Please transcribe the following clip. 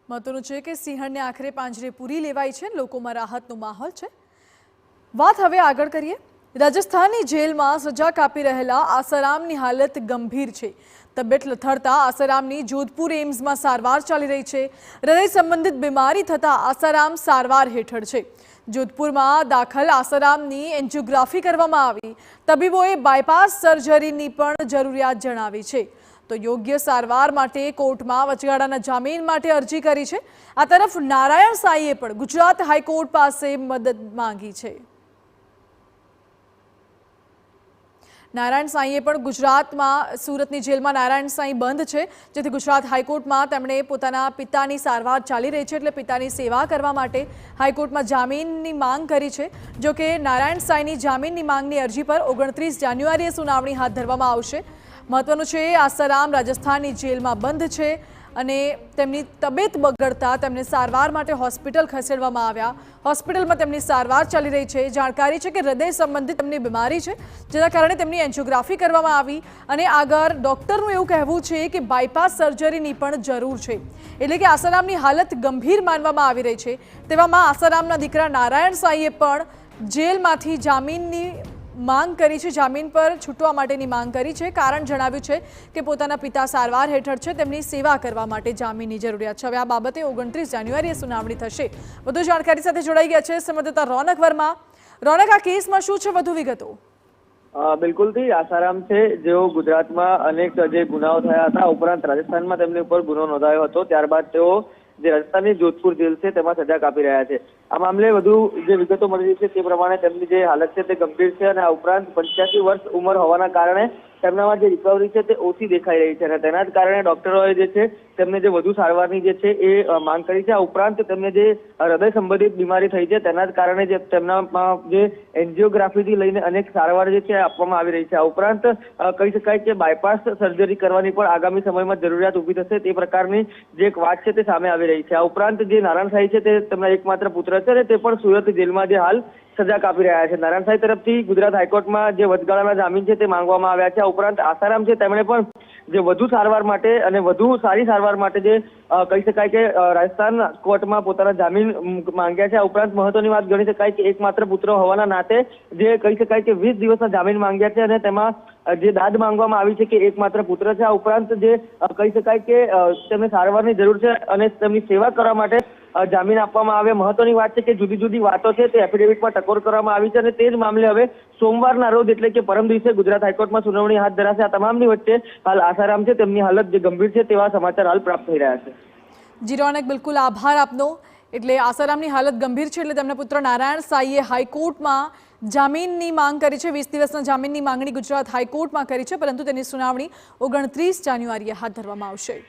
મહત્વનું છે કે સિંહણને આખરે પાંજરે પૂરી લેવાઈ છે, લોકોમાં રાહતનો માહોલ છે। વાત હવે આગળ કરીએ। રાજસ્થાનની જેલમાં સજા કાપી રહેલા આસારામની હાલત ગંભીર છે। તબિયત લથડતા આસારામની જોધપુર એમ્સમાં સારવાર ચાલી રહી છે। હૃદય સંબંધિત બીમારી થતા આસારામ સારવાર હેઠળ છે। જોધપુરમાં દાખલ આસારામની એન્જિયોગ્રાફી કરવામાં આવી। તબીબોએ બાયપાસ સર્જરીની પણ જરૂરિયાત જણાવી છે। તો યોગ્ય સારવાર માટે કોર્ટમાં વચગાળાના જામીન માટે અરજી કરી છે। આ તરફ નારાયણ સાંઈએ પણ ગુજરાત હાઈકોર્ટ પાસે મદદ માંગી છે। નારાયણ સાંઈએ પણ ગુજરાતમાં સુરતની જેલમાં નારાયણ સાંઈ બંધ છે, જેથી ગુજરાત હાઈકોર્ટમાં તેમણે પોતાના પિતાની સારવાર ચાલી રહી છે, એટલે પિતાની સેવા કરવા માટે હાઈકોર્ટમાં જામીનની માંગ કરી છે। જો કે નારાયણ સાંઈની જામીનની માંગની અરજી પર 29 જાન્યુઆરીએ સુનાવણી હાથ ધરવામાં આવશે। મહત્વનું છે આસારામ રાજસ્થાનની જેલમાં બંધ છે અને તેમની તબિયત બગડતા તેમને સારવાર માટે હોસ્પિટલ ખસેડવામાં આવ્યા। હોસ્પિટલમાં તેમની સારવાર ચાલી રહી છે। જાણકારી છે કે હૃદય સંબંધિત તેમની બીમારી છે, જેના કારણે તેમની એન્જિયોગ્રાફી કરવામાં આવી અને આગળ ડોક્ટરનું એવું કહેવું છે કે બાયપાસ સર્જરીની પણ જરૂર છે, એટલે કે આસારામની હાલત ગંભીર માનવામાં આવી રહી છે। તેવામાં આસારામના દીકરા નારાયણ સાંઈએ પણ જેલમાંથી જામીનની માંગ કરી છે, જામીન પર છૂટવા માટેની માંગ કરી છે। કારણ જણાવ્યું છે કે પોતાના પિતા સારવાર હેઠળ છે, તેમની સેવા કરવા માટે જામીનની જરૂરિયાત છે। હવે આ બાબતે 29 જાન્યુઆરીએ સુનાવણી થશે। વધુ જાણકારી સાથે જોડાઈ ગયા છે સંવાદદાતા રોનક વર્મા। રોનક, આ કેસમાં શું છે વધુ વિગતો? બિલકુલથી આસારામ છે, જેઓ ગુજરાતમાં અનેક જે ગુનાઓ થયા હતા, ઉપરાંત રાજસ્થાનમાં તેમની ઉપર ગુનો નોંધાયો હતો, ત્યારબાદ તેઓ જે રાજસ્થાનની જોધપુર જેલ છે તેમાં સજા કાપી રહ્યા છે। આ મામલે વધુ જે વિગતો મળી રહી છે તે પ્રમાણે તેમની જે હાલત છે તે ગંભીર છે અને આ ઉપરાંત 85 વર્ષ ઉંમર હોવાના કારણે તેમનામાં જે રિકવરી છે તે ઓછી દેખાઈ રહી છે અને તેના જ કારણે ડોક્ટરોએ જે છે તેમને જે વધુ સારવારની જે છે એ માંગ કરી છે। આ ઉપરાંત તેમને જે હૃદય સંબંધિત બીમારી થઈ છે તેના જ કારણે જે તેમનામાં જે એન્જિયોગ્રાફીથી લઈને અનેક સારવાર જે છે આપવામાં આવી રહી છે। આ ઉપરાંત કહી શકાય કે બાયપાસ સર્જરી કરવાની પણ આગામી સમયમાં જરૂરિયાત ઊભી થશે તે પ્રકારની જે એક વાત છે તે સામે આવી રહી છે। આ ઉપરાંત જે નારાયણ સાંઈ છે તે તેમના એકમાત્ર પુત્ર છે અને તે પણ સુરત જેલમાં જે હાલ સજા કાપી રહ્યા છે। નારાયણ સાંઈ તરફથી ગુજરાત હાઈકોર્ટમાં જે વચગાળાના જામીન છે તે માંગવામાં આવ્યા છે। આ ઉપરાંત આસારામ છે તેમણે પણ જે વધુ સારવાર માટે અને વધુ સારી સારવાર માટે જે કહી શકાય કે રાજસ્થાન કોર્ટમાં પોતાના જામીન માંગ્યા છે। આ ઉપરાંત મહત્વની વાત ગણી શકાય કે એકમાત્ર પુત્ર હોવાના નાતે જે કહી શકાય કે 20 દિવસના જામીન માંગ્યા છે અને તેમાં જે દાદ માંગવામાં આવી છે કે એકમાત્ર પુત્ર છે। આ ઉપરાંત જે કહી શકાય કે તેમને સારવારની જરૂર છે અને તેમની સેવા કરવા માટે જામીન આપવામાં આવે। મહત્વની વાત છે કે જુદી જુદી વાતો છે તે એફિડેવિટમાં ટકોર કરવામાં આવી છે અને તે જ મામલે હવે સોમવારના રોજ એટલે કે પરમ દિવસે ગુજરાત હાઈકોર્ટમાં સુનાવણી હાથ ધરાશે। આ તમામની વચ્ચે હાલ આસારામ છે તેમની હાલત જે ગંભીર છે તેવા સમાચાર હાલ પ્રાપ્ત થઈ રહ્યા છે। જી રોનક, બિલકુલ આભાર આપનો। એટલે આસારામની હાલત ગંભીર છે, એટલે તેમના પુત્ર નારાયણ સાંઈએ હાઈકોર્ટમાં જામીનની માંગ કરી છે। 20 દિવસના જામીનની માંગણી ગુજરાત હાઈકોર્ટમાં કરી છે, પરંતુ તેની સુનાવણી 29 જાન્યુઆરીએ હાથ ધરવામાં આવશે।